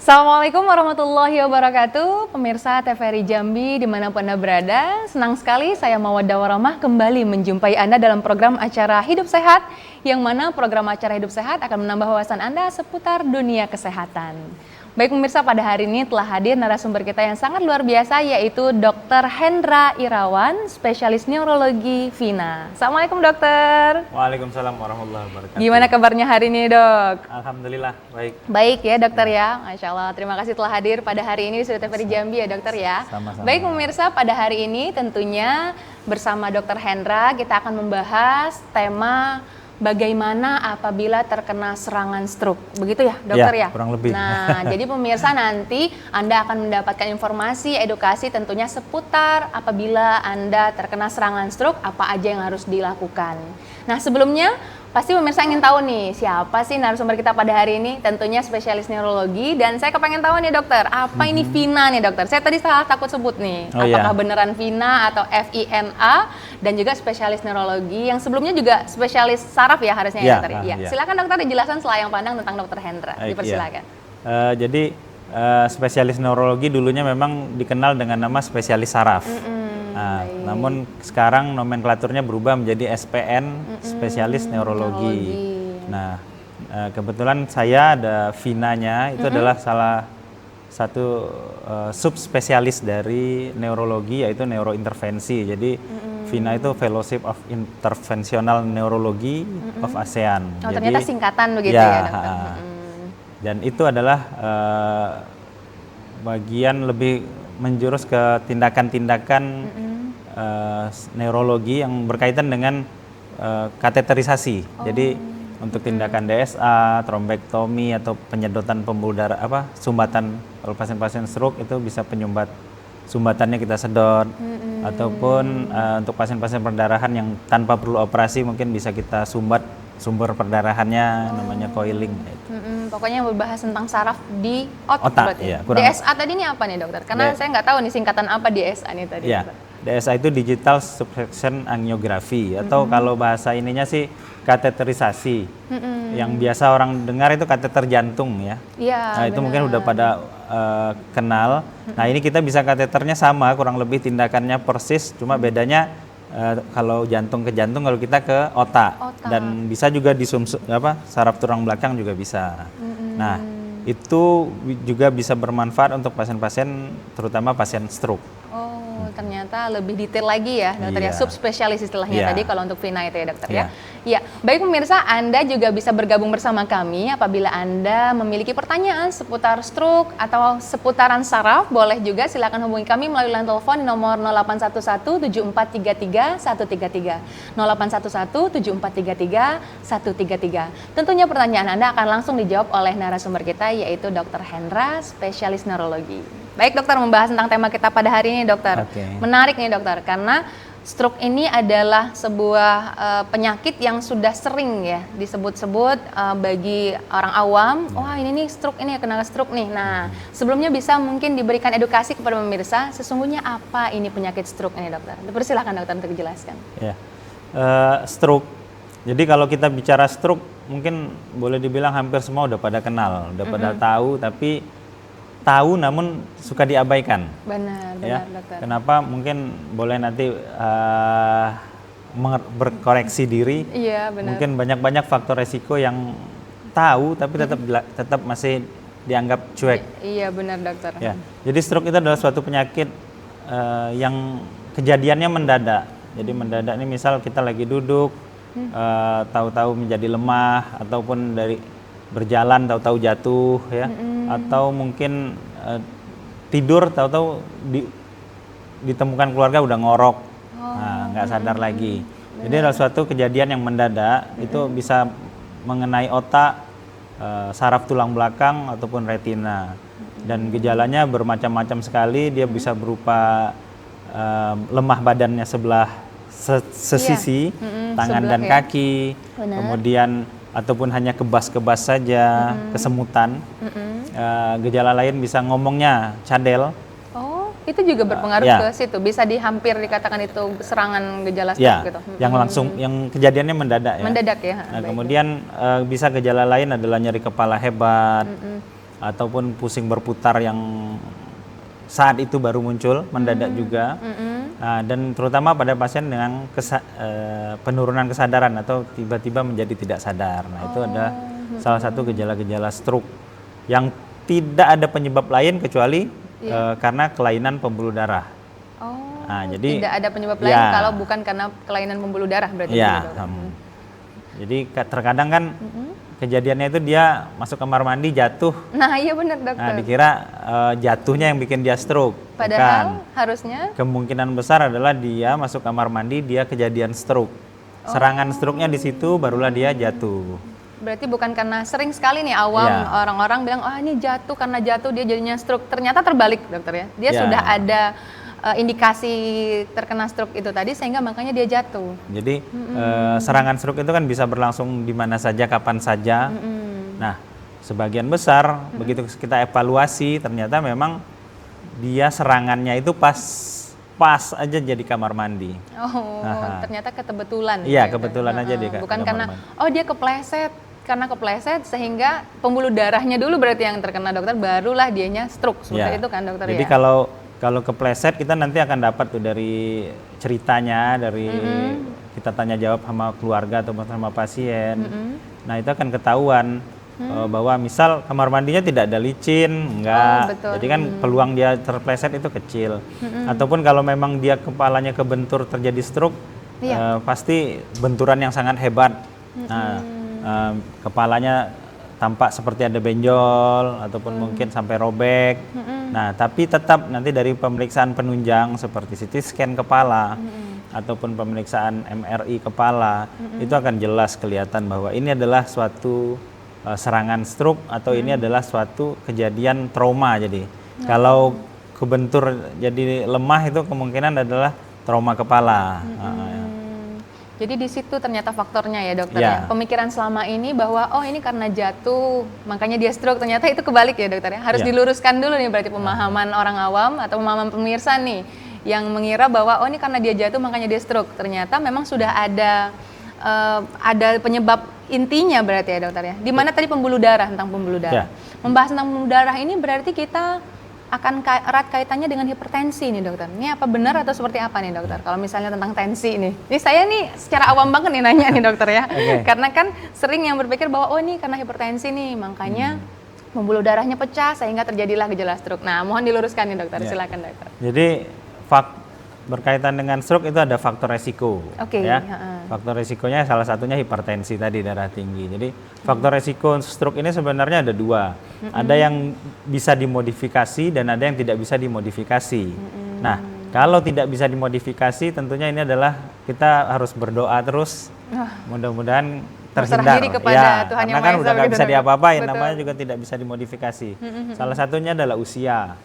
Assalamualaikum warahmatullahi wabarakatuh, pemirsa TVRI Jambi dimanapun Anda berada. Senang sekali saya Mawaddah Warahmah kembali menjumpai Anda dalam program acara Hidup Sehat, yang mana program acara Hidup Sehat akan menambah wawasan Anda seputar dunia kesehatan. Baik pemirsa, pada hari ini telah hadir narasumber kita yang sangat luar biasa, yaitu Dr. Hendra Irawan, spesialis neurologi Vina. Assalamualaikum dokter. Waalaikumsalam warahmatullahi wabarakatuh. Gimana kabarnya hari ini dok? Alhamdulillah, baik. Baik ya dokter ya, Masya Allah. Terima kasih telah hadir pada hari ini di Studio TVRI Jambi ya dokter ya. Sama-sama. Baik pemirsa, pada hari ini tentunya bersama Dr. Hendra kita akan membahas tema bagaimana apabila terkena serangan stroke. Begitu ya dokter ya? Kurang lebih. Nah, jadi pemirsa nanti Anda akan mendapatkan informasi, edukasi tentunya seputar apabila Anda terkena serangan stroke, apa aja yang harus dilakukan. Nah, sebelumnya pasti pemirsa ingin tahu nih, siapa sih narasumber kita pada hari ini? Tentunya spesialis neurologi, dan saya kepengen tahu nih dokter, apa ini Vina nih dokter? Saya tadi salah takut sebut nih, apakah beneran Vina atau Vina, dan juga spesialis neurologi, yang sebelumnya juga spesialis saraf ya harusnya ya dokter? Iya. Silakan dokter dijelaskan selayang pandang tentang dokter Hendra, dipersilakan. Jadi spesialis neurologi dulunya memang dikenal dengan nama spesialis saraf. Nah, namun sekarang nomenklaturnya berubah menjadi SPN, spesialis neurologi. Nah, kebetulan saya ada Vinanya, itu adalah salah satu subspesialis dari neurologi, yaitu neurointervensi. Jadi Vina itu Fellowship of Interventional Neurology of ASEAN. Oh, jadi, ternyata singkatan begitu ya dokter. Dan itu adalah bagian lebih menjurus ke tindakan-tindakan neurologi yang berkaitan dengan kateterisasi. Jadi untuk tindakan DSA, trombektomi atau penyedotan pembuluh darah sumbatan, kalau pasien-pasien stroke itu bisa penyumbat sumbatannya kita sedot, ataupun untuk pasien-pasien perdarahan yang tanpa perlu operasi mungkin bisa kita sumbat sumber perdarahannya, namanya coiling. Pokoknya berbahas tentang saraf di otak. Ya, DSA tadi ini apa nih dokter? Karena saya nggak tahu nih singkatan apa DSA nih tadi. Ya, DSA itu digital subsection angiography, atau kalau bahasa ininya sih kateterisasi. Yang biasa orang dengar itu kateter jantung ya. Nah, itu mungkin udah pada kenal. Nah, ini kita bisa kateternya sama, kurang lebih tindakannya persis, cuma bedanya kalau jantung ke jantung, kalau kita ke otak. Dan bisa juga di saraf tulang belakang juga bisa. Nah, itu juga bisa bermanfaat untuk pasien-pasien, terutama pasien stroke. Ternyata lebih detail lagi ya dokter ya, subspesialis istilahnya tadi kalau untuk Vina itu ya dokter ya. Ya, baik pemirsa, Anda juga bisa bergabung bersama kami apabila Anda memiliki pertanyaan seputar stroke atau seputaran saraf, boleh juga silakan hubungi kami melalui line telepon di nomor 0811 7433 133, 0811 7433 133. Tentunya pertanyaan Anda akan langsung dijawab oleh narasumber kita, yaitu Dr. Hendra, spesialis neurologi. Baik dokter, membahas tentang tema kita pada hari ini dokter. Menarik nih dokter, karena stroke ini adalah sebuah penyakit yang sudah sering ya disebut-sebut bagi orang awam. Wah, ini nih stroke, ini ya kena stroke nih. Nah, sebelumnya bisa mungkin diberikan edukasi kepada pemirsa, sesungguhnya apa ini penyakit stroke ini dokter? Dipersilakan dokter untuk dijelaskan. Ya, stroke. Jadi kalau kita bicara stroke, mungkin boleh dibilang hampir semua udah pada kenal, udah pada tahu, tapi tahu namun suka diabaikan. Benar dokter. Kenapa? Mungkin boleh nanti berkoreksi diri. Iya, benar. Mungkin banyak faktor resiko yang tahu tapi tetap masih dianggap cuek. Iya, benar dokter. Ya. Jadi stroke itu adalah suatu penyakit yang kejadiannya mendadak. Jadi mendadak ini misal kita lagi duduk, tahu-tahu menjadi lemah, ataupun dari berjalan tahu-tahu jatuh ya, atau mungkin tidur tahu-tahu ditemukan keluarga udah ngorok, nggak sadar lagi. Jadi adalah suatu kejadian yang mendadak, itu bisa mengenai otak, saraf tulang belakang ataupun retina, dan gejalanya bermacam-macam sekali. Dia bisa berupa lemah badannya sebelah sesisi, tangan dan kaki, kemudian ataupun hanya kebas-kebas saja, kesemutan. Gejala lain bisa ngomongnya cadel. Oh, itu juga berpengaruh ke situ. Bisa hampir dikatakan itu serangan gejala stroke gitu. Yang langsung, yang kejadiannya mendadak ya. Mendadak ya. Nah, kemudian bisa gejala lain adalah nyeri kepala hebat, ataupun pusing berputar yang saat itu baru muncul, mendadak juga. Nah, dan terutama pada pasien dengan penurunan kesadaran atau tiba-tiba menjadi tidak sadar. Nah, itu adalah salah satu gejala-gejala stroke yang tidak ada penyebab lain kecuali karena kelainan pembuluh darah. Nah, jadi tidak ada penyebab lain kalau bukan karena kelainan pembuluh darah berarti. Jadi terkadang kan kejadiannya itu dia masuk kamar mandi jatuh. Nah, iya benar dokter. Nah, dikira jatuhnya yang bikin dia stroke. Padahal harusnya kemungkinan besar adalah dia masuk kamar mandi, dia kejadian stroke. Serangan stroke-nya di situ, barulah dia jatuh. Berarti bukan karena sering sekali nih awam orang-orang bilang, oh ini jatuh karena jatuh dia jadinya stroke. Ternyata terbalik dokter ya. Dia sudah ada indikasi terkena stroke itu tadi sehingga makanya dia jatuh. Jadi serangan stroke itu kan bisa berlangsung di mana saja, kapan saja. Nah, sebagian besar begitu kita evaluasi ternyata memang dia serangannya itu pas aja jadi kamar mandi. Ternyata kebetulan. Iya, kebetulan aja di bukan kamar karena mandi. dia kepleset. Karena kepleset sehingga pembuluh darahnya dulu berarti yang terkena dokter, barulah dianya stroke. Seperti itu kan dokter. Jadi kalau kepleset kita nanti akan dapat tuh dari ceritanya, dari kita tanya jawab sama keluarga atau sama pasien. Nah, itu akan ketahuan bahwa misal kamar mandinya tidak ada licin, enggak. Jadi kan peluang dia terpleset itu kecil. Ataupun kalau memang dia kepalanya kebentur terjadi stroke, pasti benturan yang sangat hebat. Nah, kepalanya tampak seperti ada benjol ataupun mungkin sampai robek. Nah, tapi tetap nanti dari pemeriksaan penunjang seperti CT scan kepala ataupun pemeriksaan MRI kepala itu akan jelas kelihatan bahwa ini adalah suatu serangan stroke atau ini adalah suatu kejadian trauma. Jadi kalau kebentur jadi lemah itu kemungkinan adalah trauma kepala. Jadi di situ ternyata faktornya ya dokter ya. Pemikiran selama ini bahwa ini karena jatuh makanya dia stroke, ternyata itu kebalik ya dokter ya. Harus diluruskan dulu nih berarti pemahaman orang awam atau pemahaman pemirsa nih yang mengira bahwa ini karena dia jatuh makanya dia stroke. Ternyata memang sudah ada penyebab intinya berarti ya dokter ya. Di mana tadi pembuluh darah, tentang pembuluh darah. Membahas tentang pembuluh darah ini berarti kita akan erat kaitannya dengan hipertensi nih dokter. Ini apa benar atau seperti apa nih dokter? Kalau misalnya tentang tensi nih. Ini saya nih secara awam banget nih nanya nih dokter ya. Karena kan sering yang berpikir bahwa ini karena hipertensi nih, makanya pembuluh darahnya pecah sehingga terjadilah gejala stroke. Nah, mohon diluruskan nih dokter. Silakan dokter. Jadi berkaitan dengan stroke itu ada faktor resiko. Faktor resikonya salah satunya hipertensi tadi, darah tinggi. Jadi faktor resiko stroke ini sebenarnya ada dua. Ada yang bisa dimodifikasi dan ada yang tidak bisa dimodifikasi. Nah, kalau tidak bisa dimodifikasi tentunya ini adalah kita harus berdoa terus. Mudah-mudahan terhindar. Tuhan karena kan udah nggak bisa diapa-apain, namanya juga tidak bisa dimodifikasi. Salah satunya adalah usia.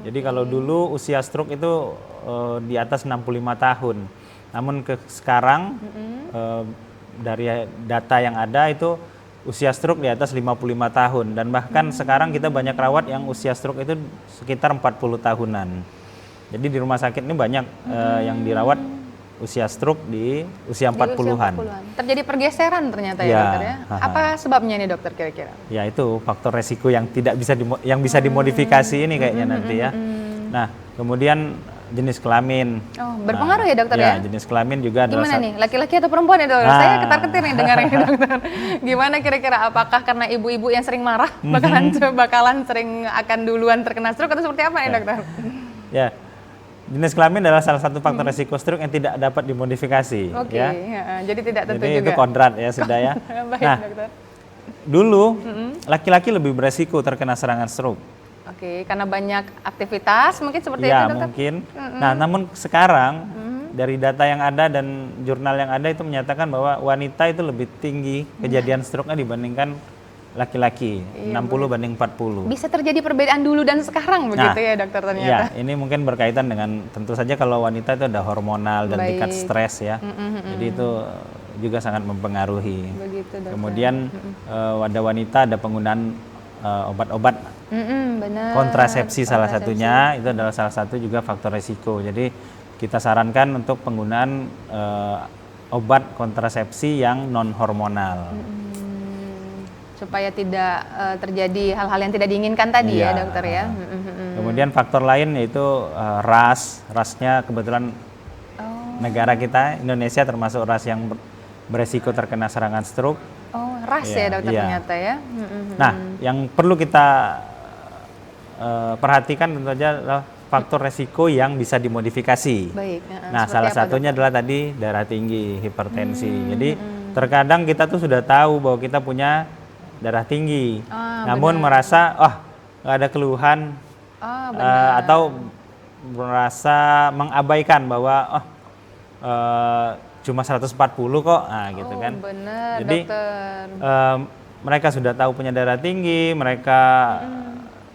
Jadi kalau dulu usia stroke itu di atas 65 tahun. Namun sekarang dari data yang ada itu usia stroke di atas 55 tahun. Dan bahkan sekarang kita banyak rawat yang usia stroke itu sekitar 40 tahunan. Jadi di rumah sakit ini banyak yang dirawat usia stroke di usia 40-an. Terjadi pergeseran ternyata ya dokter ya. Apa sebabnya nih dokter kira-kira? Ya itu faktor resiko yang tidak bisa bisa dimodifikasi ini kayaknya nanti ya. Nah, kemudian jenis kelamin. Berpengaruh ya dokter ya? Jenis kelamin juga adalah. Gimana nih, laki-laki atau perempuan ya dokter? Saya ketar-ketir nih dengarnya dokter. Gimana kira-kira, apakah karena ibu-ibu yang sering marah bakalan sering akan duluan terkena stroke atau seperti apa nih dokter? Ya, jenis kelamin adalah salah satu faktor resiko stroke yang tidak dapat dimodifikasi. Jadi tidak tentu jadi juga. Itu kodrat ya sudah ya. Baik, nah, dokter. Dulu laki-laki lebih beresiko terkena serangan stroke. Karena banyak aktivitas mungkin seperti itu dokter? Mungkin. Nah, namun sekarang dari data yang ada dan jurnal yang ada itu menyatakan bahwa wanita itu lebih tinggi kejadian stroke-nya dibandingkan laki-laki, 60 banding 40. Bisa terjadi perbedaan dulu dan sekarang begitu ya dokter ternyata? Ini mungkin berkaitan dengan tentu saja kalau wanita itu ada hormonal dan tingkat stres ya. Jadi itu juga sangat mempengaruhi. Begitu, dokter. Kemudian pada wanita ada penggunaan obat-obat kontrasepsi salah satunya, itu adalah salah satu juga faktor resiko. Jadi kita sarankan untuk penggunaan obat kontrasepsi yang non hormonal. supaya tidak terjadi hal-hal yang tidak diinginkan tadi ya Iya. dokter ya. Kemudian faktor lain yaitu rasnya kebetulan negara kita Indonesia termasuk ras yang beresiko terkena serangan stroke. Oh, ras Iya, ya dokter iya. ternyata ya. Nah, yang perlu kita perhatikan tentu saja adalah faktor resiko yang bisa dimodifikasi. Baik. Nah, Seperti salah apa, satunya adalah tadi darah tinggi, hipertensi. Jadi terkadang kita tuh sudah tahu bahwa kita punya darah tinggi, namun merasa nggak ada keluhan atau merasa mengabaikan bahwa cuma 140 kok, gitu kan. Benar, Jadi dokter. mereka sudah tahu punya darah tinggi,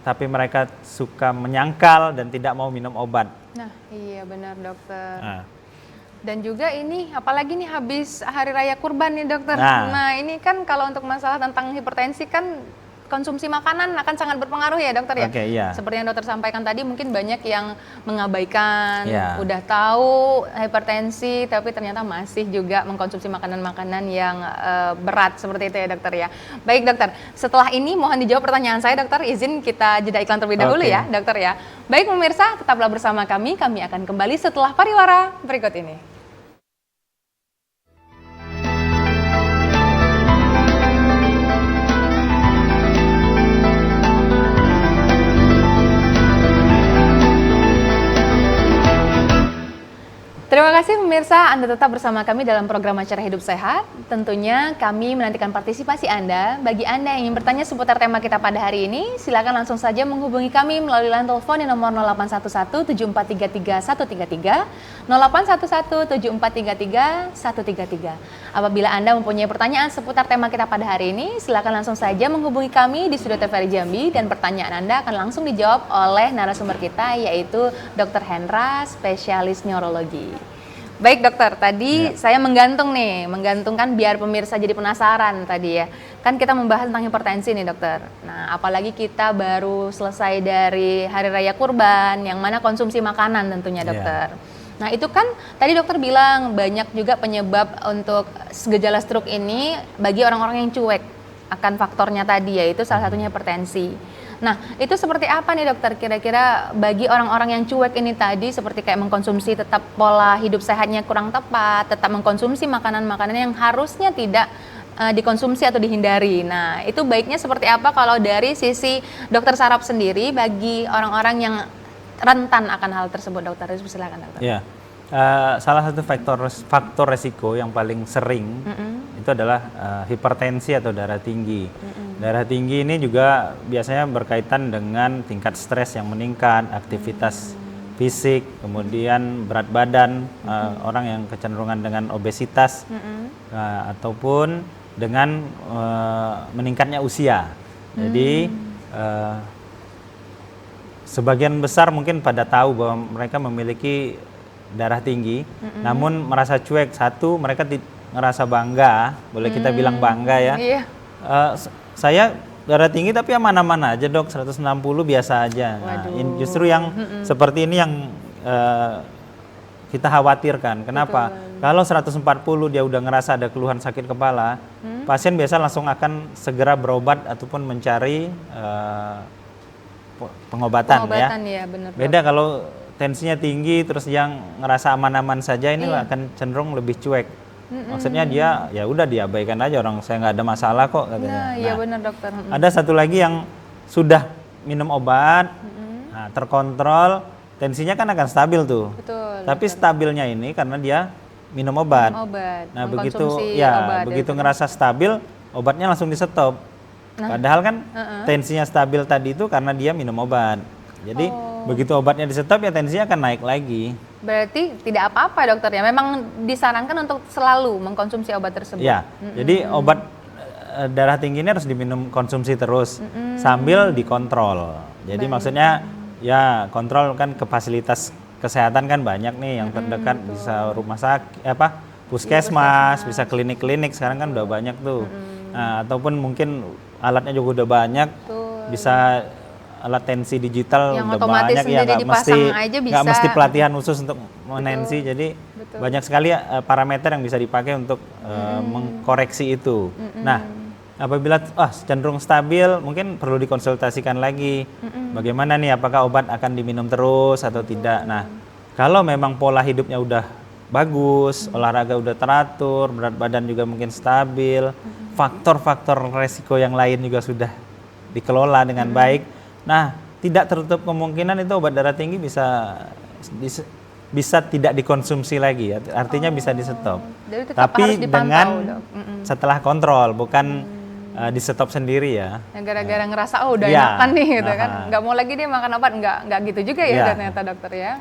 tapi mereka suka menyangkal dan tidak mau minum obat. Nah, iya benar dokter. Nah, Dan juga ini, apalagi nih habis hari raya kurban nih dokter. Nah. Nah ini kan kalau untuk masalah tentang hipertensi kan konsumsi makanan akan sangat berpengaruh ya dokter ya. Oke, iya. Seperti yang dokter sampaikan tadi mungkin banyak yang mengabaikan, Iya. udah tahu hipertensi tapi ternyata masih juga mengkonsumsi makanan-makanan yang berat seperti itu ya dokter ya. Baik dokter, setelah ini mohon dijawab pertanyaan saya dokter, izin kita jeda iklan terlebih dahulu Oke. ya dokter ya. Baik pemirsa, tetaplah bersama kami akan kembali setelah pariwara berikut ini. Terima kasih pemirsa, Anda tetap bersama kami dalam program Acara Hidup Sehat. Tentunya kami menantikan partisipasi Anda. Bagi Anda yang ingin bertanya seputar tema kita pada hari ini, silakan langsung saja menghubungi kami melalui line telepon di nomor 0811 7433 133, 0811 7433 133. Apabila Anda mempunyai pertanyaan seputar tema kita pada hari ini, silakan langsung saja menghubungi kami di Studio TVRI Jambi dan pertanyaan Anda akan langsung dijawab oleh narasumber kita yaitu Dr. Hendra, spesialis neurologi. Baik dokter, tadi saya menggantungkan biar pemirsa jadi penasaran tadi ya. Kan kita membahas tentang hipertensi nih dokter. Nah apalagi kita baru selesai dari Hari Raya Kurban, yang mana konsumsi makanan tentunya dokter. Nah itu kan tadi dokter bilang banyak juga penyebab untuk gejala stroke ini bagi orang-orang yang cuek akan faktornya tadi yaitu salah satunya hipertensi. Nah, itu seperti apa nih dokter kira-kira bagi orang-orang yang cuek ini tadi seperti kayak mengkonsumsi tetap pola hidup sehatnya kurang tepat, tetap mengkonsumsi makanan-makanan yang harusnya tidak dikonsumsi atau dihindari. Nah, itu baiknya seperti apa kalau dari sisi dokter saraf sendiri bagi orang-orang yang rentan akan hal tersebut dokter? Silakan dokter. Ya, salah satu faktor resiko yang paling sering itu adalah hipertensi atau darah tinggi. Darah tinggi ini juga biasanya berkaitan dengan tingkat stres yang meningkat, aktivitas fisik, kemudian berat badan, orang yang kecenderungan dengan obesitas, ataupun dengan meningkatnya usia. Jadi sebagian besar mungkin pada tahu bahwa mereka memiliki darah tinggi, namun merasa cuek. Satu, mereka ngerasa bangga, boleh kita bilang bangga ya. Iya. Saya darah tinggi tapi aman-aman aja dok, 160 biasa aja. Nah, justru yang seperti ini yang kita khawatirkan. Kenapa? Kalau 140 dia udah ngerasa ada keluhan sakit kepala, pasien biasa langsung akan segera berobat ataupun mencari pengobatan ya. Benar. Beda kalau tensinya tinggi terus yang ngerasa aman-aman saja ini akan cenderung lebih cuek. Maksudnya dia ya udah diabaikan aja, orang saya nggak ada masalah kok katanya. Nah, iya benar dokter. Ada satu lagi yang sudah minum obat, terkontrol, tensinya kan akan stabil tuh. Betul. Tapi stabilnya ini karena dia minum obat. Nah begitu begitu ngerasa stabil, obatnya langsung di stop. Padahal kan tensinya stabil tadi itu karena dia minum obat. Jadi begitu obatnya di stop ya tensinya akan naik lagi. Berarti tidak apa-apa dokter ya, memang disarankan untuk selalu mengkonsumsi obat tersebut. Ya, jadi obat darah tinggi ini harus diminum konsumsi terus sambil dikontrol. Jadi maksudnya ya kontrol kan ke fasilitas kesehatan kan banyak nih yang terdekat, bisa rumah sakit, puskesmas, bisa klinik-klinik sekarang kan udah banyak tuh. Nah, ataupun mungkin alatnya juga udah banyak, bisa alat tensi digital yang udah otomatis banyak ya, nggak mesti pelatihan khusus untuk menensi. Jadi banyak sekali parameter yang bisa dipakai untuk mengkoreksi itu. Nah, apabila cenderung stabil, mungkin perlu dikonsultasikan lagi. Bagaimana nih, apakah obat akan diminum terus atau tidak. Nah, kalau memang pola hidupnya udah bagus, olahraga udah teratur, berat badan juga mungkin stabil, faktor-faktor resiko yang lain juga sudah dikelola dengan baik. Nah, tidak tertutup kemungkinan itu obat darah tinggi bisa tidak dikonsumsi lagi, artinya bisa di stop. Jadi tetap Tapi harus dipantau, dengan Dok. setelah kontrol, bukan di stop sendiri ya. Gara-gara ngerasa udah Iya. enakan nih gitu kan, Aha. nggak mau lagi dia makan obat, nggak gitu juga ya Iya. ternyata dokter ya.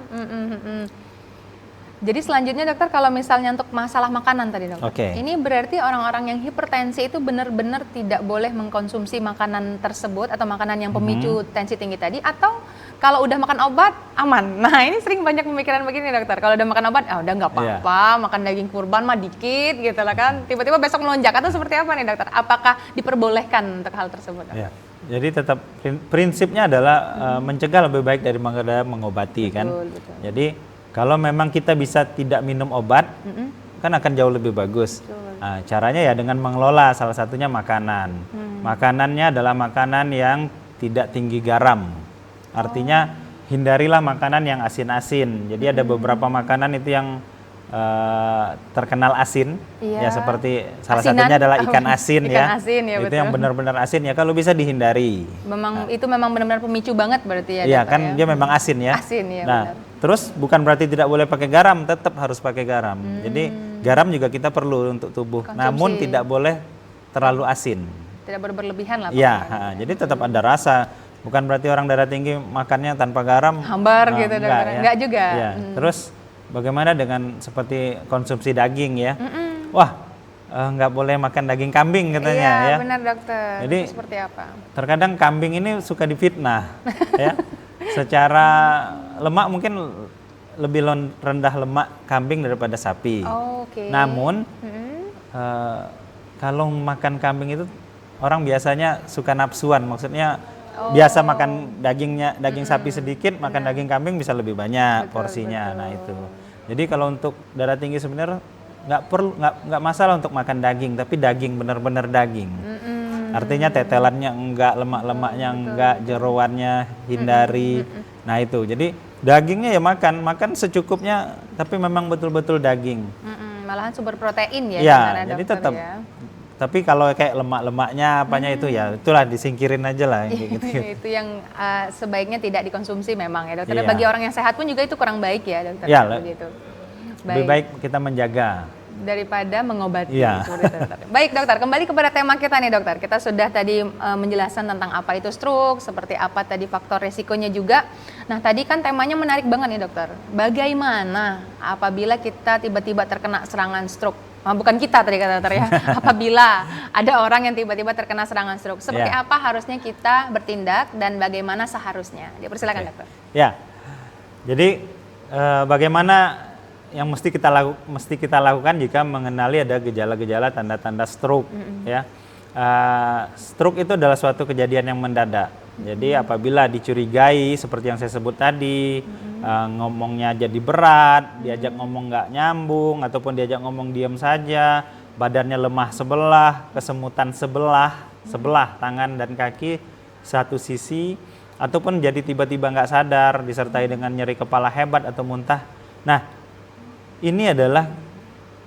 Jadi selanjutnya dokter, kalau misalnya untuk masalah makanan tadi dokter, Oke. ini berarti orang-orang yang hipertensi itu benar-benar tidak boleh mengkonsumsi makanan tersebut atau makanan yang pemicu tensi tinggi tadi, atau kalau udah makan obat aman? Nah ini sering banyak pemikiran begini dokter, kalau udah makan obat udah nggak apa-apa, makan daging kurban mah dikit gitu lah kan, tiba-tiba besok melonjak, atau seperti apa nih dokter? Apakah diperbolehkan untuk hal tersebut? Dokter? Ya. Jadi tetap prinsipnya adalah mencegah lebih baik daripada mengobati kan. Betul. Jadi kalau memang kita bisa tidak minum obat, kan akan jauh lebih bagus. Nah, caranya ya dengan mengelola, salah satunya makanan. Makanannya adalah makanan yang tidak tinggi garam. Artinya hindarilah makanan yang asin-asin. Jadi ada beberapa makanan itu yang terkenal asin, Iya. ya seperti salah Asinan. satunya adalah ikan asin Ikan ya. asin, ya, itu betul. yang benar-benar asin ya, kalau bisa dihindari. Itu memang benar-benar pemicu banget berarti ya Iya dokter kan, ya? dia memang asin ya. Asin, ya, Nah, benar. terus bukan berarti tidak boleh pakai garam, tetap harus pakai garam. Jadi garam juga kita perlu untuk tubuh, Konsumsi. namun tidak boleh terlalu asin. Tidak berlebihan lah Iya, pokoknya. jadi tetap ada rasa. Bukan berarti orang darah tinggi makannya tanpa garam. Hambar gitu, dokter. Enggak juga. Iya. Terus bagaimana dengan seperti konsumsi daging ya? Wah, nggak boleh makan daging kambing katanya Iya ya. benar dokter. Jadi, Itu seperti apa? Terkadang kambing ini suka difitnah ya. Secara lemak mungkin lebih rendah lemak kambing daripada sapi. Oke. Namun kalau makan kambing itu orang biasanya suka nafsuan, maksudnya biasa makan daging sapi sedikit, makan daging kambing bisa lebih banyak porsinya. Nah itu. Jadi kalau untuk darah tinggi sebenarnya nggak masalah untuk makan daging, tapi daging benar-benar daging. Artinya tetelannya enggak, lemak-lemaknya enggak, jeroannya hindari. Nah itu. Jadi dagingnya ya makan secukupnya, tapi memang betul-betul daging. Malahan sumber protein ya. Ya, gimana, jadi dokter, tetap. ya? Tapi kalau kayak lemak-lemaknya apanya itu ya itulah disingkirin aja lah kayak gitu. Itu yang sebaiknya tidak dikonsumsi memang ya dokter. Iya. Bagi orang yang sehat pun juga itu kurang baik ya dokter. Ya, begitu. Lebih baik kita menjaga. Daripada mengobati. Iya. Seperti itu, dokter. Baik dokter, kembali kepada tema kita nih dokter. Kita sudah tadi menjelaskan tentang apa itu stroke, seperti apa tadi faktor resikonya juga. Nah tadi kan temanya menarik banget nih dokter. Bagaimana apabila kita tiba-tiba terkena serangan stroke? Bukan kita tadi kata dokter ya. Apabila ada orang yang tiba-tiba terkena serangan stroke, seperti apa harusnya kita bertindak dan bagaimana seharusnya? Dipersilakan dokter. Ya, jadi bagaimana yang mesti kita lakukan jika mengenali ada gejala-gejala tanda-tanda stroke ya. Stroke itu adalah suatu kejadian yang mendadak. Jadi apabila dicurigai seperti yang saya sebut tadi, ngomongnya jadi berat, diajak ngomong nggak nyambung, ataupun diajak ngomong diam saja, badannya lemah sebelah, kesemutan sebelah tangan dan kaki satu sisi, ataupun jadi tiba-tiba nggak sadar, disertai dengan nyeri kepala hebat atau muntah. Nah, ini adalah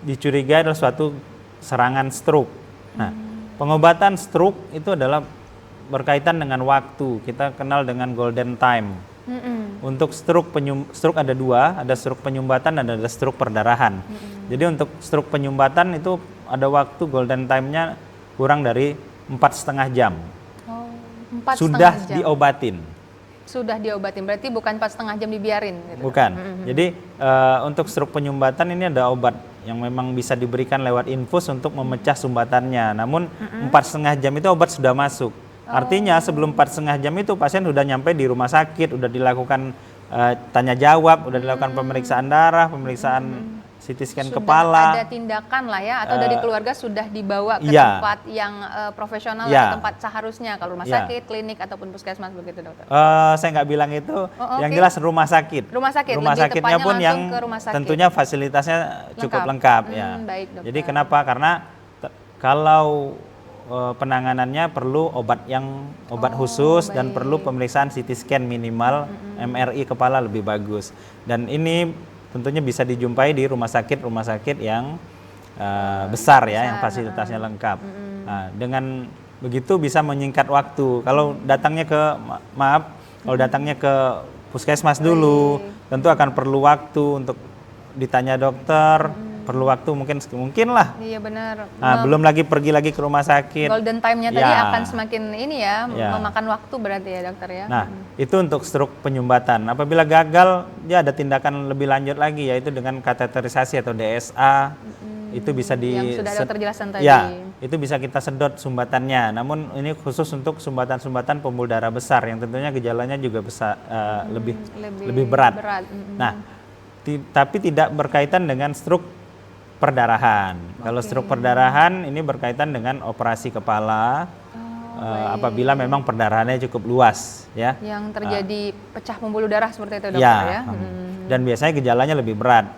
dicurigai adalah suatu serangan stroke. Nah, pengobatan stroke itu adalah berkaitan dengan waktu. Kita kenal dengan golden time. Untuk stroke ada dua, ada stroke penyumbatan dan ada stroke perdarahan. Jadi untuk stroke penyumbatan itu ada waktu golden time-nya kurang dari 4,5 jam. 4,5 Sudah jam. diobatin. Sudah diobatin, berarti bukan 4,5 jam dibiarin gitu. Bukan. Jadi untuk stroke penyumbatan ini ada obat yang memang bisa diberikan lewat infus untuk memecah sumbatannya. Namun 4,5 jam itu obat sudah masuk. Artinya sebelum 4,5 jam itu pasien sudah nyampe di rumah sakit, sudah dilakukan tanya jawab, sudah dilakukan pemeriksaan darah, pemeriksaan CT scan Sudah kepala. ada tindakan lah ya, atau dari keluarga sudah dibawa ke iya. tempat yang profesional Iya. atau tempat seharusnya, kalau rumah Iya. sakit, klinik ataupun puskesmas begitu dokter. Saya nggak bilang itu, yang oke. jelas rumah sakit. Rumah sakit, Rumah lebih sakitnya tepatnya pun langsung yang ke rumah sakit. tentunya fasilitasnya cukup lengkap ya. Baik, dokter. Jadi kenapa? Karena kalau penanganannya perlu obat khusus dan perlu pemeriksaan CT scan minimal, MRI kepala lebih bagus. Dan ini tentunya bisa dijumpai di rumah sakit yang besar ya, yang fasilitasnya lengkap. Nah, dengan begitu bisa menyingkat waktu. Kalau datangnya kalau datangnya ke puskesmas dulu, tentu akan perlu waktu untuk ditanya dokter, perlu waktu mungkin lah. Iya benar. Nah, belum lagi pergi lagi ke rumah sakit. Golden time-nya tadi akan semakin ini ya, memakan waktu berarti ya dokter ya. Nah, itu untuk stroke penyumbatan. Apabila gagal, dia ada tindakan lebih lanjut lagi, yaitu dengan kateterisasi atau DSA. Itu bisa yang sudah dokter jelaskan tadi. Ya, itu bisa kita sedot sumbatannya. Namun ini khusus untuk sumbatan-sumbatan pembuluh darah besar yang tentunya gejalanya juga besar, lebih berat. Nah, tapi tidak berkaitan dengan stroke perdarahan. Kalau stroke perdarahan ini berkaitan dengan operasi kepala. Apabila memang perdarahannya cukup luas, ya. Yang terjadi pecah pembuluh darah seperti itu dokter ya. Dan biasanya gejalanya lebih berat.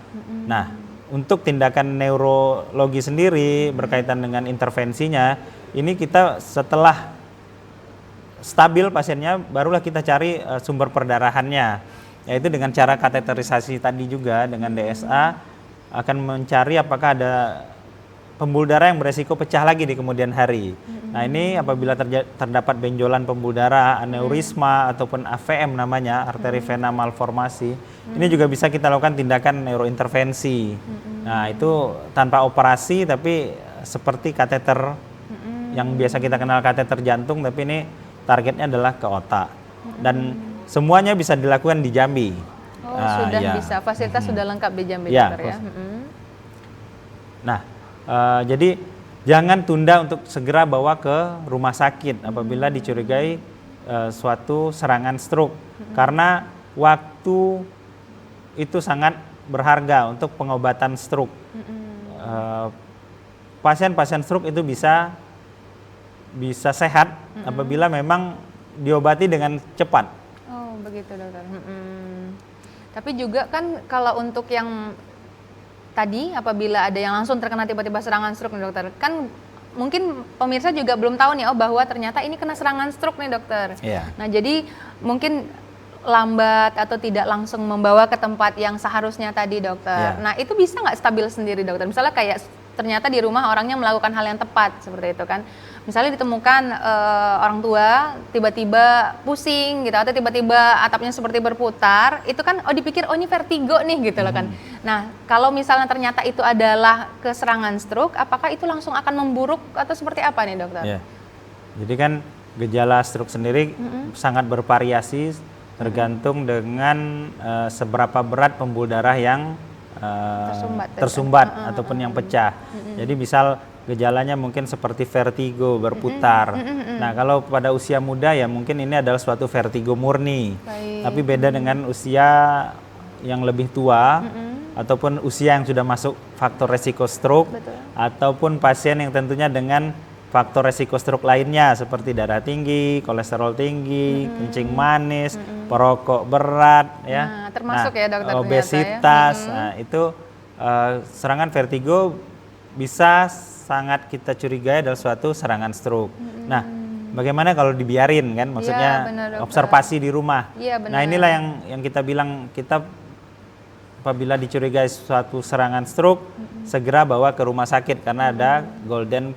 Nah, untuk tindakan neurologi sendiri berkaitan dengan intervensinya, ini kita setelah stabil pasiennya, barulah kita cari sumber perdarahannya, yaitu dengan cara kateterisasi tadi juga dengan DSA, akan mencari apakah ada pembuluh darah yang beresiko pecah lagi di kemudian hari. Nah, ini apabila terdapat benjolan pembuluh darah, aneurisma ataupun AVM namanya, arteri vena malformasi, ini juga bisa kita lakukan tindakan neurointervensi. Nah, itu tanpa operasi tapi seperti kateter yang biasa kita kenal kateter jantung, tapi ini targetnya adalah ke otak. Dan semuanya bisa dilakukan di Jambi. Sudah bisa, fasilitas sudah lengkap di Jambi dokter ya. Nah, jadi jangan tunda untuk segera bawa ke rumah sakit apabila dicurigai suatu serangan stroke, karena waktu itu sangat berharga untuk pengobatan stroke. Pasien-pasien stroke itu bisa sehat apabila memang diobati dengan cepat. Oh begitu dokter. Tapi juga kan kalau untuk yang tadi apabila ada yang langsung terkena tiba-tiba serangan stroke nih dokter, kan mungkin pemirsa juga belum tahu nih bahwa ternyata ini kena serangan stroke nih dokter. Nah jadi mungkin lambat atau tidak langsung membawa ke tempat yang seharusnya tadi dokter. Nah itu bisa nggak stabil sendiri dokter? Misalnya kayak ternyata di rumah orangnya melakukan hal yang tepat seperti itu kan. Misalnya ditemukan orang tua tiba-tiba pusing gitu, atau tiba-tiba atapnya seperti berputar, itu kan dipikir ini vertigo nih gitu loh kan. Nah kalau misalnya ternyata itu adalah keserangan stroke, apakah itu langsung akan memburuk atau seperti apa nih dokter? Jadi kan gejala stroke sendiri sangat bervariasi tergantung dengan seberapa berat pembuluh darah yang tersumbat ataupun yang pecah. Jadi misal gejalanya mungkin seperti vertigo berputar. Nah, kalau pada usia muda ya mungkin ini adalah suatu vertigo murni. Tapi beda dengan usia yang lebih tua ataupun usia yang sudah masuk faktor resiko stroke. Ataupun pasien yang tentunya dengan faktor resiko stroke lainnya seperti darah tinggi, kolesterol tinggi, kencing manis, perokok berat, ya. Termasuk ya dokter, obesitas. Nah, itu serangan vertigo bisa sangat kita curigai adalah suatu serangan stroke. Nah, bagaimana kalau dibiarin kan? Maksudnya observasi di rumah. Nah, inilah yang kita bilang, kita apabila dicurigai suatu serangan stroke, segera bawa ke rumah sakit karena ada golden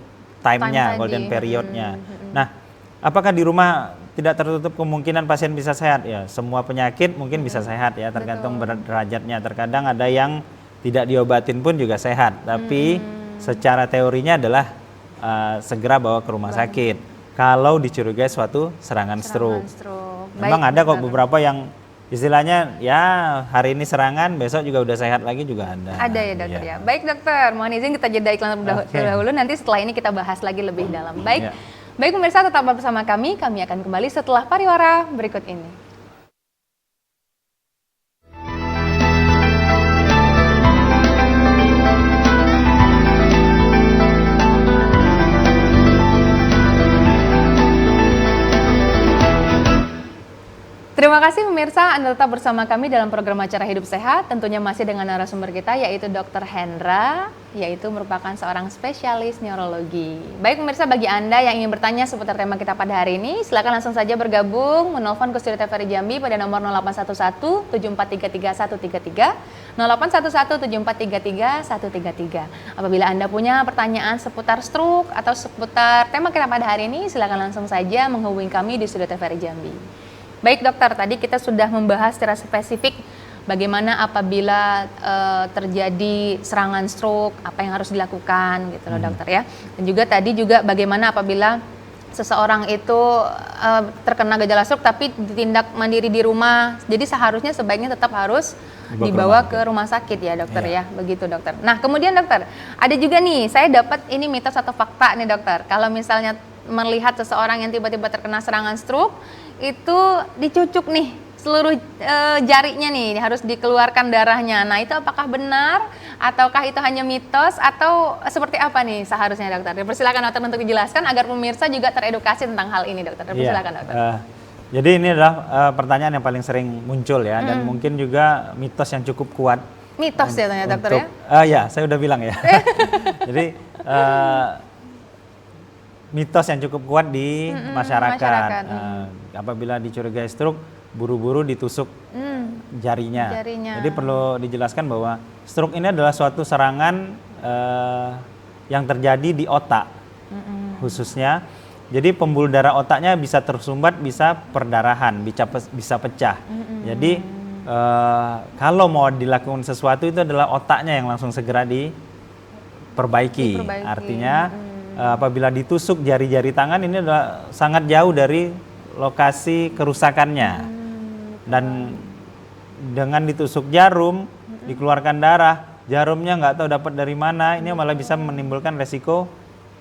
time-nya, golden period-nya. Nah, apakah di rumah tidak tertutup kemungkinan pasien bisa sehat? Ya, semua penyakit mungkin bisa sehat ya, tergantung derajatnya. Terkadang ada yang tidak diobatin pun juga sehat, tapi secara teorinya adalah segera bawa ke rumah sakit kalau dicurigai suatu serangan stroke. Memang ada kok beberapa yang istilahnya ya hari ini serangan, besok juga udah sehat lagi juga ada. Ada ya dokter ya. Baik dokter, mohon izin kita jeda iklan dahulu, nanti setelah ini kita bahas lagi lebih dalam. Baik, baik pemirsa tetap bersama kami akan kembali setelah pariwara berikut ini. Terima kasih pemirsa, Anda tetap bersama kami dalam program acara Hidup Sehat. Tentunya masih dengan narasumber kita yaitu Dr. Hendra, yaitu merupakan seorang spesialis neurologi. Baik pemirsa, bagi Anda yang ingin bertanya seputar tema kita pada hari ini, silakan langsung saja bergabung menelpon ke Studio TVRI Jambi pada nomor 0811 7433 133, 0811 7433 133. Apabila Anda punya pertanyaan seputar stroke atau seputar tema kita pada hari ini, silakan langsung saja menghubungi kami di Studio TVRI Jambi. Baik dokter, tadi kita sudah membahas secara spesifik bagaimana apabila terjadi serangan stroke, apa yang harus dilakukan gitu loh dokter ya. Dan juga tadi juga bagaimana apabila seseorang itu terkena gejala stroke tapi ditindak mandiri di rumah. Jadi seharusnya sebaiknya tetap harus dibawa ke rumah sakit ya dokter ya. Begitu dokter. Nah kemudian dokter, ada juga nih saya dapat ini mitos atau fakta nih dokter. Kalau misalnya melihat seseorang yang tiba-tiba terkena serangan stroke, itu dicucuk nih seluruh jarinya nih, harus dikeluarkan darahnya. Nah itu apakah benar ataukah itu hanya mitos atau seperti apa nih seharusnya dokter? Persilakan dokter untuk dijelaskan agar pemirsa juga teredukasi tentang hal ini dokter. Persilakan dokter. Jadi ini adalah pertanyaan yang paling sering muncul ya, dan mungkin juga mitos yang cukup kuat. Mitos ya ternyata dokter ya? Ya, saya udah bilang ya. Jadi mitos yang cukup kuat di masyarakat. Apabila dicurigai stroke, buru-buru ditusuk jarinya. Jadi perlu dijelaskan bahwa stroke ini adalah suatu serangan yang terjadi di otak khususnya. Jadi pembuluh darah otaknya bisa tersumbat, bisa perdarahan, bisa pecah. Jadi kalau mau dilakukan sesuatu itu adalah otaknya yang langsung segera diperbaiki. Artinya apabila ditusuk jari-jari tangan ini adalah sangat jauh dari lokasi kerusakannya, dan dengan ditusuk jarum, dikeluarkan darah, jarumnya nggak tahu dapat dari mana, ini malah bisa menimbulkan resiko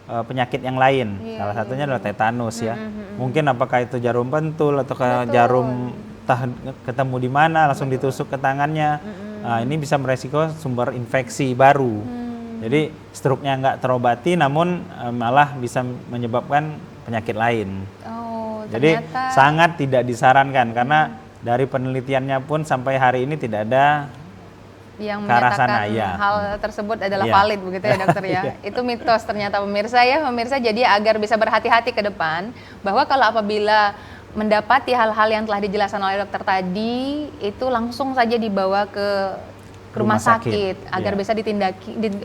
penyakit yang lain. Salah satunya adalah tetanus ya. Mungkin apakah itu jarum pentul atau jarum ketemu di mana langsung ditusuk ke tangannya, ini bisa meresiko sumber infeksi baru. Jadi stroke-nya nggak terobati, namun malah bisa menyebabkan penyakit lain. Jadi sangat tidak disarankan, karena dari penelitiannya pun sampai hari ini tidak ada yang menyatakan hal tersebut adalah valid begitu ya dokter ya. Itu mitos ternyata pemirsa ya. Pemirsa, jadi agar bisa berhati-hati ke depan bahwa kalau apabila mendapati hal-hal yang telah dijelaskan oleh dokter tadi, itu langsung saja dibawa ke rumah sakit agar bisa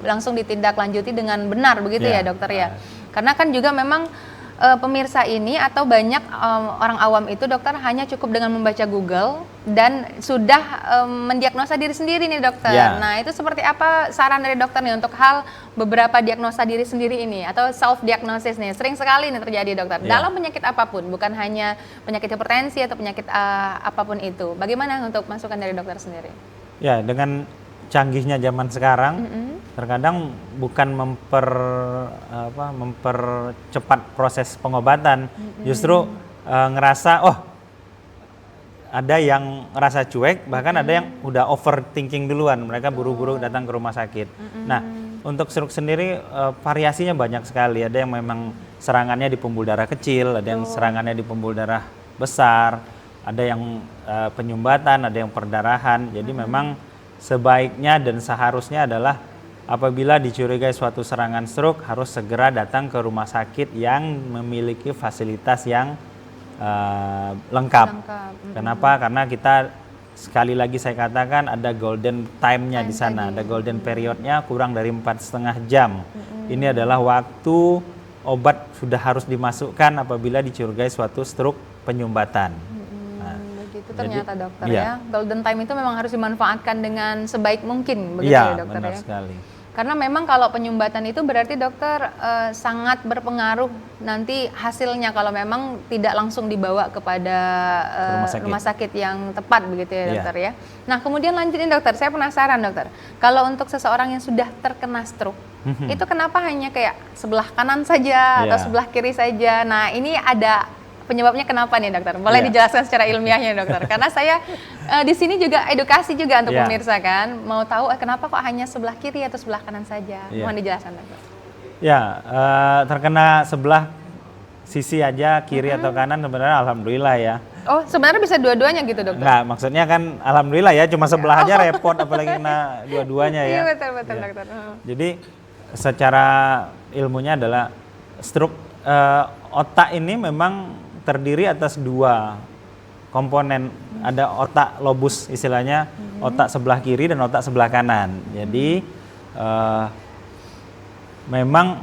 langsung ditindaklanjuti dengan benar begitu ya dokter ya. Karena kan juga memang pemirsa ini atau banyak orang awam itu dokter hanya cukup dengan membaca Google dan sudah mendiagnosa diri sendiri nih dokter. Nah itu seperti apa saran dari dokter nih untuk hal beberapa diagnosa diri sendiri ini atau self diagnosis nih sering sekali nih terjadi dokter dalam penyakit apapun, bukan hanya penyakit hipertensi atau penyakit apapun itu. Bagaimana untuk masukan dari dokter sendiri? Ya, dengan canggihnya zaman sekarang, terkadang bukan mempercepat proses pengobatan, justru ngerasa ada yang ngerasa cuek, bahkan ada yang udah overthinking duluan, mereka buru-buru datang ke rumah sakit. Nah, untuk stroke sendiri variasinya banyak sekali. Ada yang memang serangannya di pembuluh darah kecil, ada yang serangannya di pembuluh darah besar, ada yang penyumbatan, ada yang perdarahan. Jadi memang sebaiknya dan seharusnya adalah apabila dicurigai suatu serangan stroke harus segera datang ke rumah sakit yang memiliki fasilitas yang lengkap. Kenapa? Karena kita sekali lagi saya katakan ada golden time-nya di sana, ada golden period-nya kurang dari 4,5 jam. Ini adalah waktu obat sudah harus dimasukkan apabila dicurigai suatu stroke penyumbatan. Itu ternyata dokter ya. Golden time itu memang harus dimanfaatkan dengan sebaik mungkin begitu ya dokter benar ya. Sekali. Karena memang kalau penyumbatan itu berarti dokter sangat berpengaruh nanti hasilnya kalau memang tidak langsung dibawa kepada rumah sakit yang tepat begitu ya dokter ya. Nah kemudian lanjutin dokter, saya penasaran dokter, kalau untuk seseorang yang sudah terkena stroke itu kenapa hanya kayak sebelah kanan saja atau sebelah kiri saja? Nah ini ada penyebabnya kenapa nih dokter? Boleh dijelaskan secara ilmiahnya dokter? Karena saya di sini juga edukasi juga untuk pemirsa kan, mau tahu kenapa kok hanya sebelah kiri atau sebelah kanan saja? Mohon dijelaskan dokter. Terkena sebelah sisi aja kiri atau kanan sebenarnya alhamdulillah ya. Oh, sebenarnya bisa dua-duanya gitu, dokter? Enggak, maksudnya kan alhamdulillah ya, cuma sebelah aja repot, apalagi kena dua-duanya ya. Iya, betul, Ya. dokter. Jadi secara ilmunya adalah stroke otak ini memang terdiri atas dua komponen. Ada otak lobus istilahnya, otak sebelah kiri dan otak sebelah kanan. Jadi memang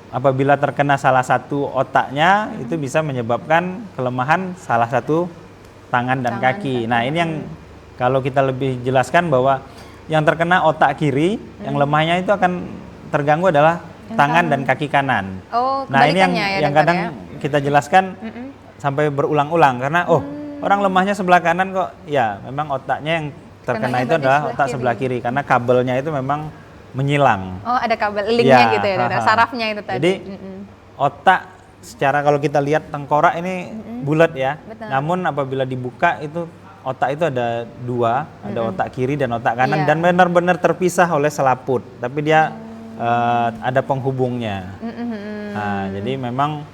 apabila terkena salah satu otaknya itu bisa menyebabkan kelemahan salah satu tangan dan kaki. Nah, ini yang kalau kita lebih jelaskan bahwa yang terkena otak kiri, yang lemahnya itu akan terganggu adalah tangan dan kaki kanan. Oh, nah, ini yang, kebalikannya ya, yang dokter, kadang ya? kita jelaskan sampai berulang-ulang karena orang lemahnya sebelah kanan kok. Ya, memang otaknya yang terkena Kenanya itu berarti adalah sebelah otak kiri. sebelah kiri karena kabelnya itu memang menyilang. Oh, ada kabel linknya Ya, gitu ya, dokter. Sarafnya itu tadi. Jadi otak secara kalau kita lihat tengkorak ini bulat ya. Betul. Namun apabila dibuka itu otak itu ada dua, ada otak kiri dan otak kanan Iya. dan benar-benar terpisah oleh selaput. Tapi dia ada penghubungnya. Nah, jadi memang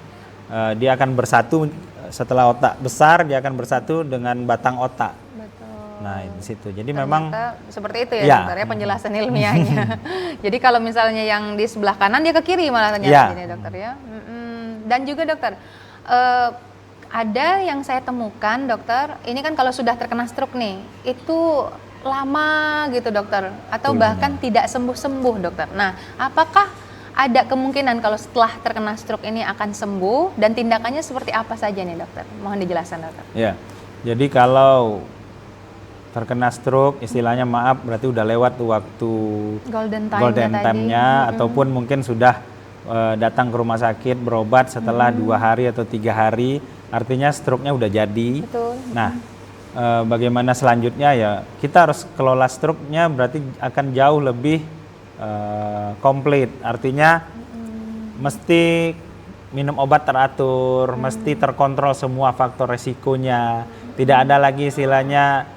dia akan bersatu setelah otak besar, dia akan bersatu dengan batang otak. Betul. Nah, di situ. Jadi memang Ternyata seperti itu ya, Ya. dokter ya, penjelasan ilmiahnya. Jadi kalau misalnya yang di sebelah kanan dia ke kiri malah ternyata Ya. ini, dokter ya. Dan juga dokter, ada yang saya temukan, dokter, ini kan kalau sudah terkena stroke nih, itu lama gitu, dokter, atau bahkan tidak sembuh-sembuh, dokter. Nah, apakah ada kemungkinan kalau setelah terkena stroke ini akan sembuh dan tindakannya seperti apa saja nih, dokter? Mohon dijelaskan, dokter. ya. Jadi kalau terkena stroke, istilahnya maaf, berarti udah lewat tuh waktu Golden golden time-nya tadi. time-nya, ataupun mungkin sudah datang ke rumah sakit berobat setelah 2 hari atau 3 hari, artinya stroke-nya udah jadi. Betul. Nah, bagaimana selanjutnya ya? Kita harus kelola stroke-nya berarti akan jauh lebih komplit. Artinya mesti minum obat teratur, mesti terkontrol semua faktor resikonya. Tidak ada lagi istilahnya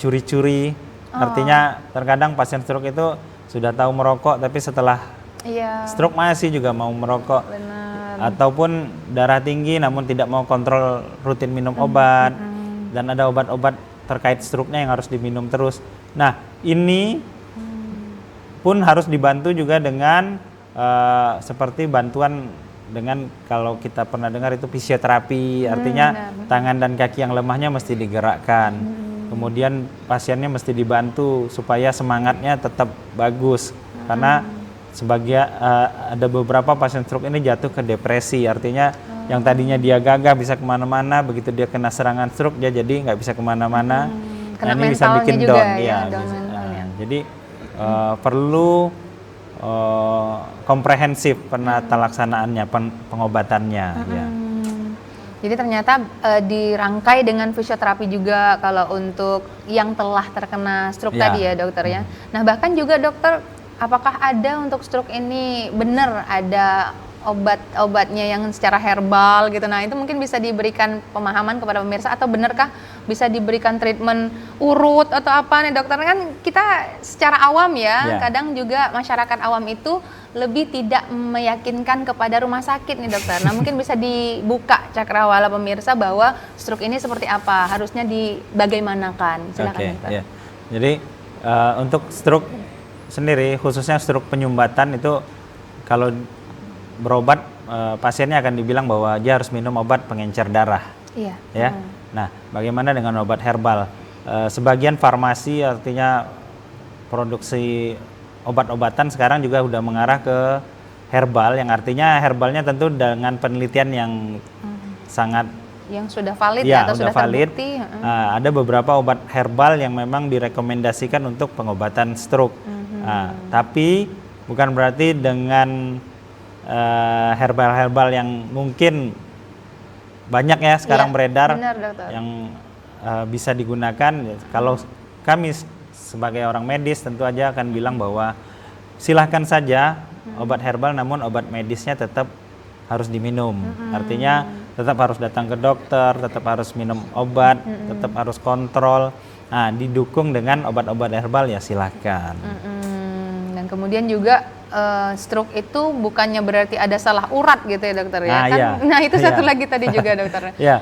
curi-curi. Artinya terkadang pasien stroke itu sudah tahu merokok tapi setelah Iya. stroke masih juga mau merokok. Benar. Ataupun darah tinggi namun tidak mau kontrol rutin minum obat. Dan ada obat-obat terkait stroke-nya yang harus diminum terus. Nah, ini pun harus dibantu juga dengan seperti bantuan dengan kalau kita pernah dengar itu fisioterapi, artinya tangan dan kaki yang lemahnya mesti digerakkan. Kemudian pasiennya mesti dibantu supaya semangatnya tetap bagus. Karena ada beberapa pasien stroke ini jatuh ke depresi, artinya yang tadinya dia gagah bisa kemana-mana, begitu dia kena serangan stroke dia jadi nggak bisa kemana-mana. Kena Nah, ini bisa mentalnya bikin juga down, ya, ya. down bisa. mentalnya. Jadi perlu komprehensif penatalaksanaannya, pengobatannya. Ya. Jadi ternyata dirangkai dengan fisioterapi juga kalau untuk yang telah terkena stroke Ya. tadi ya, dokter ya. Nah, bahkan juga dokter, apakah ada untuk stroke ini benar ada obat-obatnya yang secara herbal gitu? Nah, itu mungkin bisa diberikan pemahaman kepada pemirsa, atau benarkah bisa diberikan treatment urut atau apa nih, dokter? Kan kita secara awam ya, Ya. kadang juga masyarakat awam itu lebih tidak meyakinkan kepada rumah sakit nih, dokter. Nah, mungkin bisa dibuka cakrawala pemirsa bahwa stroke ini seperti apa, harusnya bagaimanakan. Silakan, Oke, dokter. ya. Jadi untuk stroke sendiri, khususnya stroke penyumbatan itu kalau berobat pasiennya akan dibilang bahwa dia harus minum obat pengencer darah. Iya. Ya. Nah, bagaimana dengan obat herbal? Sebagian farmasi, artinya produksi obat-obatan sekarang juga udah mengarah ke herbal, yang artinya herbalnya tentu dengan penelitian yang sangat Yang sudah valid ya, atau udah sudah valid. terbukti. Ada beberapa obat herbal yang memang direkomendasikan untuk pengobatan stroke. Tapi bukan berarti dengan herbal-herbal yang mungkin banyak ya sekarang Iya, beredar benar, dokter. yang bisa digunakan. Kalau kami sebagai orang medis tentu aja akan bilang bahwa silahkan saja obat herbal, namun obat medisnya tetap harus diminum. Artinya tetap harus datang ke dokter, tetap harus minum obat, tetap harus kontrol. Nah, didukung dengan obat-obat herbal ya silahkan. Dan kemudian juga stroke itu bukannya berarti ada salah urat gitu ya dokter ya? Nah, Kan, iya. nah itu satu Iya. lagi tadi juga dokter. Iya.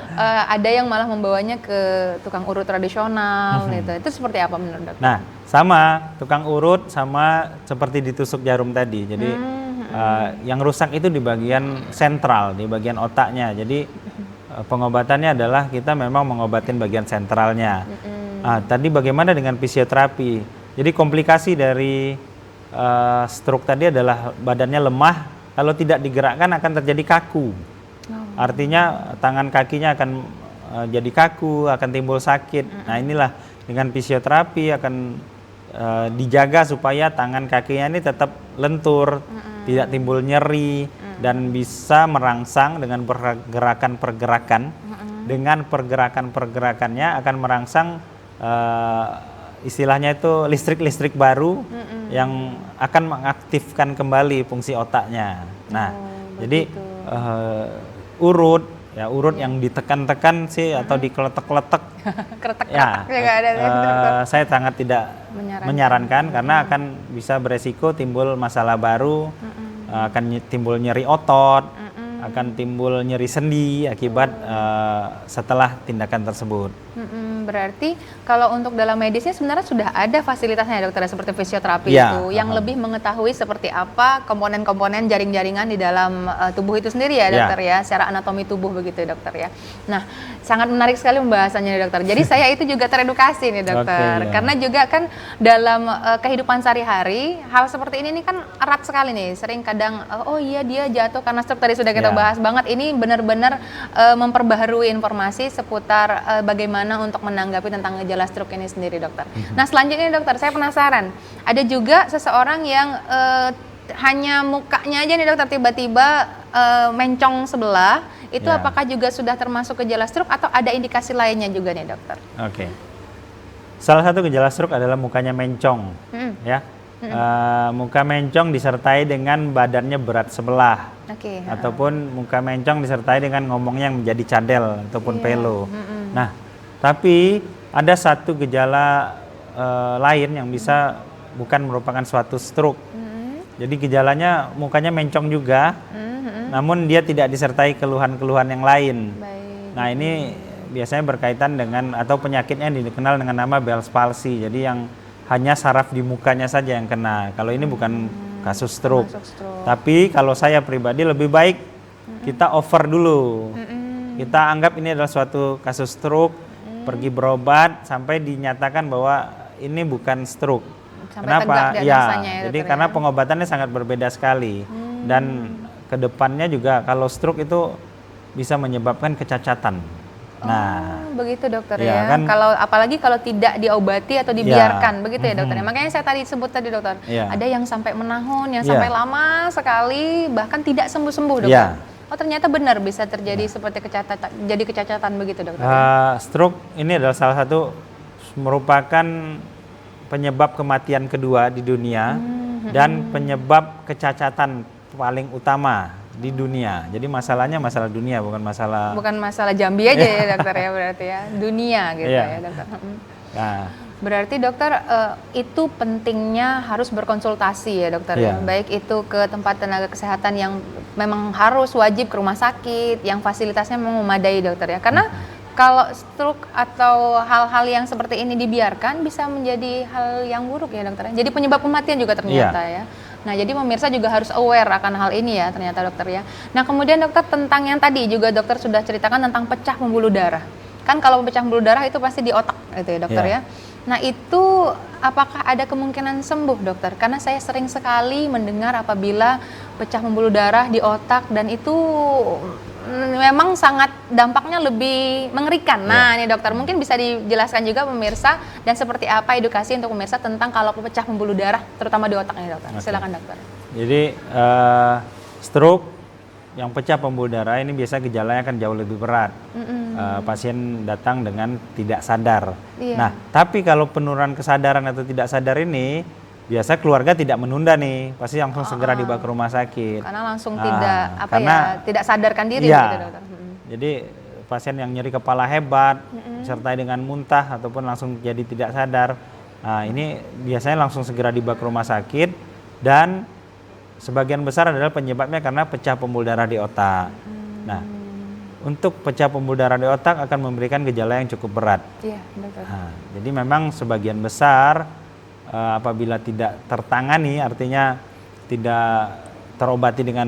Ada yang malah membawanya ke tukang urut tradisional gitu. Itu seperti apa menurut dokter? Nah, sama tukang urut sama seperti ditusuk jarum tadi. Jadi yang rusak itu di bagian sentral, di bagian otaknya. Jadi pengobatannya adalah kita memang mengobatin bagian sentralnya. Tadi bagaimana dengan fisioterapi? Jadi komplikasi dari stroke tadi adalah badannya lemah, kalau tidak digerakkan akan terjadi kaku. Artinya tangan kakinya akan jadi kaku, akan timbul sakit. Nah inilah dengan fisioterapi akan dijaga supaya tangan kakinya ini tetap lentur, tidak timbul nyeri, dan bisa merangsang dengan pergerakan-pergerakan. Dengan pergerakan-pergerakannya akan merangsang istilahnya itu listrik-listrik baru yang akan mengaktifkan kembali fungsi otaknya. Nah, jadi urut yang ditekan-tekan sih atau dikeletek-letek, Kretek-kretek juga ada. saya sangat tidak menyarankan karena akan bisa beresiko timbul masalah baru, akan timbul nyeri otot, akan timbul nyeri sendi akibat setelah tindakan tersebut. Berarti kalau untuk dalam medisnya sebenarnya sudah ada fasilitasnya ya dokter, seperti fisioterapi Ya, itu yang lebih mengetahui seperti apa komponen-komponen jaring-jaringan di dalam tubuh itu sendiri ya dokter ya, secara anatomi tubuh begitu ya dokter ya. Nah, sangat menarik sekali pembahasannya nih dokter. Jadi saya itu juga teredukasi nih dokter, karena juga kan dalam kehidupan sehari-hari hal seperti ini kan erat sekali nih. Sering kadang oh iya dia jatuh karena stroke, tadi sudah kita bahas banget. Ini benar-benar memperbaharui informasi seputar bagaimana untuk menanggapi tentang gejala stroke ini sendiri dokter. Nah selanjutnya dokter, saya penasaran, ada juga seseorang yang hanya mukanya aja nih dokter tiba-tiba mencong sebelah, itu apakah juga sudah termasuk gejala stroke atau ada indikasi lainnya juga nih dokter? Oke. Salah satu gejala stroke adalah mukanya mencong, ya. Muka mencong disertai dengan badannya berat sebelah, ataupun muka mencong disertai dengan ngomongnya yang menjadi cadel ataupun pelo. Nah, tapi ada satu gejala lain yang bisa bukan merupakan suatu stroke. Jadi gejalanya mukanya mencong juga, namun dia tidak disertai keluhan-keluhan yang lain. Nah ini biasanya berkaitan dengan atau penyakitnya yang dikenal dengan nama Bell's palsy. Jadi yang hanya saraf di mukanya saja yang kena. Kalau ini bukan kasus stroke. Tapi kalau saya pribadi lebih baik kita over dulu. Kita anggap ini adalah suatu kasus stroke, pergi berobat sampai dinyatakan bahwa ini bukan stroke. Kenapa? Ya, jadi karena pengobatannya sangat berbeda sekali. Dan kedepannya juga kalau stroke itu bisa menyebabkan kecacatan. Nah, begitu dokter ya. Kan, kalau apalagi kalau tidak diobati atau dibiarkan, begitu ya dokter. Makanya saya tadi sebut tadi dokter, ada yang sampai menahun, yang sampai lama sekali, bahkan tidak sembuh-sembuh dokter. Oh ternyata benar bisa terjadi seperti kecacatan begitu dokter. Stroke ini adalah salah satu merupakan penyebab kematian kedua di dunia dan penyebab kecacatan paling utama di dunia. Jadi masalahnya masalah dunia, bukan masalah Jambi aja ya dokter ya, berarti ya dunia gitu ya dokter. Nah, berarti dokter itu pentingnya harus berkonsultasi ya dokter ya, baik itu ke tempat tenaga kesehatan yang memang harus wajib ke rumah sakit yang fasilitasnya memang memadai dokter ya, karena kalau stroke atau hal-hal yang seperti ini dibiarkan bisa menjadi hal yang buruk ya dokter. Jadi penyebab kematian juga ternyata ya. Nah jadi pemirsa juga harus aware akan hal ini ya ternyata dokter ya. Nah kemudian dokter tentang yang tadi juga dokter sudah ceritakan tentang pecah pembuluh darah. Kan kalau pecah pembuluh darah itu pasti di otak gitu ya dokter ya. Nah itu apakah ada kemungkinan sembuh dokter? Karena saya sering sekali mendengar apabila pecah pembuluh darah di otak dan itu memang sangat dampaknya lebih mengerikan. Nah ini dokter mungkin bisa dijelaskan juga pemirsa dan seperti apa edukasi untuk pemirsa tentang kalau pecah pembuluh darah terutama di otak ini dokter. Silakan dokter. Jadi stroke yang pecah pembuluh darah ini biasa gejalanya akan jauh lebih berat. Pasien datang dengan tidak sadar. Nah tapi kalau penurunan kesadaran atau tidak sadar ini biasa keluarga tidak menunda nih, pasti langsung segera dibawa ke rumah sakit. Karena langsung tidak sadarkan diri gitu dokter. Jadi pasien yang nyeri kepala hebat, disertai dengan muntah ataupun langsung jadi tidak sadar. Nah, ini biasanya langsung segera dibawa ke rumah sakit dan sebagian besar adalah penyebabnya karena pecah pembuluh darah di otak. Nah, untuk pecah pembuluh darah di otak akan memberikan gejala yang cukup berat. Iya, dokter. Nah, jadi memang sebagian besar apabila tidak tertangani, artinya tidak terobati dengan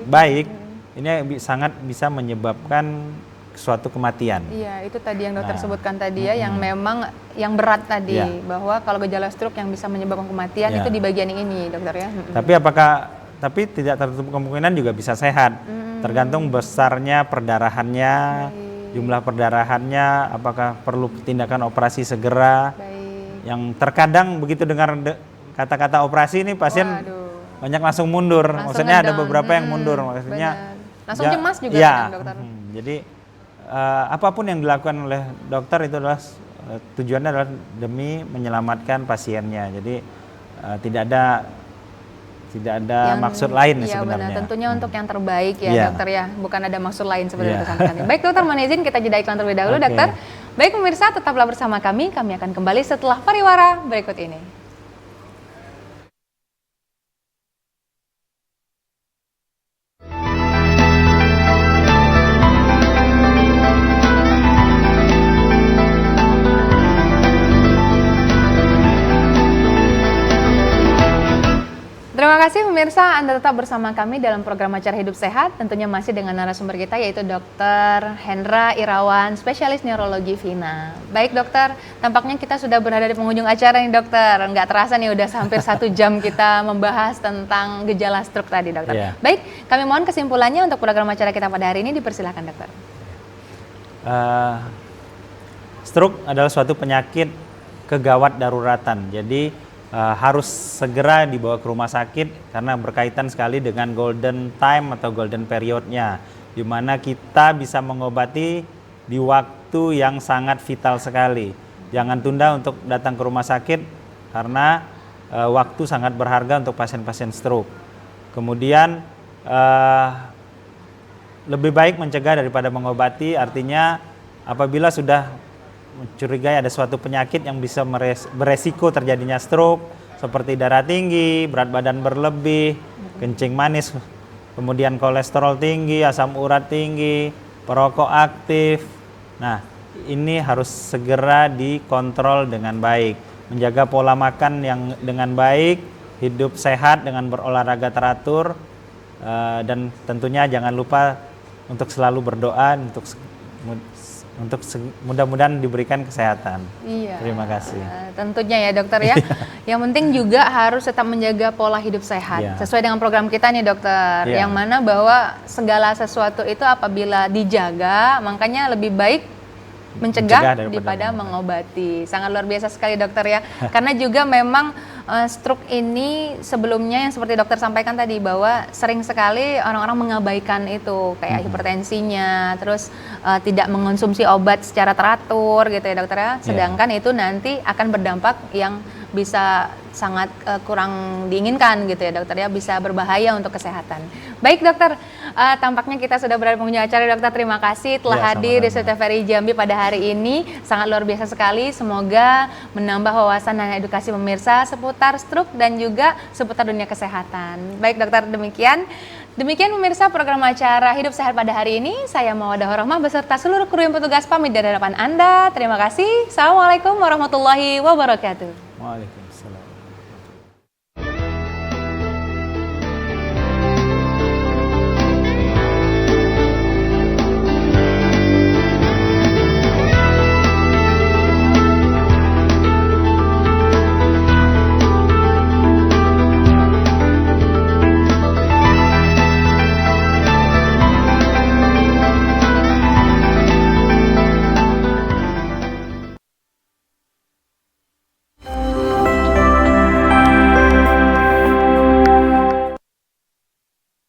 baik, ini sangat bisa menyebabkan suatu kematian. Iya, itu tadi yang dokter sebutkan tadi ya, yang memang yang berat tadi, bahwa kalau gejala stroke yang bisa menyebabkan kematian itu di bagian ini, dokter ya. Tapi tidak tertutup kemungkinan juga bisa sehat, tergantung besarnya perdarahannya, jumlah perdarahannya, apakah perlu tindakan operasi segera. Yang terkadang begitu dengar kata-kata operasi ini pasien banyak langsung mundur, maksudnya ada beberapa yang mundur, maksudnya langsung cemas juga ya, dokter. Jadi apapun yang dilakukan oleh dokter itu adalah tujuannya adalah demi menyelamatkan pasiennya. Jadi tidak ada maksud lain sebenarnya. Benar. Tentunya untuk yang terbaik ya dokter ya, bukan ada maksud lain sebenarnya disampaikan. Baik dokter, mohon izin kita jeda iklan terlebih dahulu dokter. Baik pemirsa, tetaplah bersama kami akan kembali setelah pariwara berikut ini. Terima kasih pemirsa, Anda tetap bersama kami dalam program acara Hidup Sehat, tentunya masih dengan narasumber kita yaitu Dr. Hendra Irawan, spesialis neurologi Vina. Baik dokter, tampaknya kita sudah berada di penghujung acara nih dokter, nggak terasa nih udah hampir 1 jam kita membahas tentang gejala stroke tadi dokter. Baik, kami mohon kesimpulannya untuk program acara kita pada hari ini, dipersilakan dokter. Stroke adalah suatu penyakit kegawat daruratan, jadi harus segera dibawa ke rumah sakit karena berkaitan sekali dengan golden time atau golden periodnya, di mana kita bisa mengobati di waktu yang sangat vital sekali. Jangan tunda untuk datang ke rumah sakit karena waktu sangat berharga untuk pasien-pasien stroke. Kemudian lebih baik mencegah daripada mengobati, artinya apabila sudah mencurigai ada suatu penyakit yang bisa beresiko terjadinya stroke seperti darah tinggi, berat badan berlebih, kencing manis, kemudian kolesterol tinggi, asam urat tinggi, perokok aktif. Nah, ini harus segera dikontrol dengan baik, menjaga pola makan yang dengan baik, hidup sehat dengan berolahraga teratur, dan tentunya jangan lupa untuk selalu berdoa untuk mudah-mudahan diberikan kesehatan. Iya. Terima kasih. Tentunya ya dokter ya. Yang penting juga harus tetap menjaga pola hidup sehat. Sesuai dengan program kita nih dokter. Yang mana bahwa segala sesuatu itu apabila dijaga, makanya lebih baik mencegah daripada mengobati. Sangat luar biasa sekali dokter ya. Karena juga memang stroke ini sebelumnya yang seperti dokter sampaikan tadi bahwa sering sekali orang-orang mengabaikan itu kayak hipertensinya, terus tidak mengonsumsi obat secara teratur gitu ya dokter ya. Sedangkan itu nanti akan berdampak yang bisa sangat kurang diinginkan gitu ya dokter ya, bisa berbahaya untuk kesehatan. Baik dokter, tampaknya kita sudah berada di penghujung acara dokter. Terima kasih telah hadir di TVRI Jambi pada hari ini, sangat luar biasa sekali. Semoga menambah wawasan dan edukasi pemirsa seputar stroke dan juga seputar dunia kesehatan. Baik dokter, demikian pemirsa program acara Hidup Sehat pada hari ini. Saya Mawadah Rohmah beserta seluruh kru yang petugas pamit dari hadapan Anda. Terima kasih. Assalamualaikum warahmatullahi wabarakatuh. Waalaikumsalam.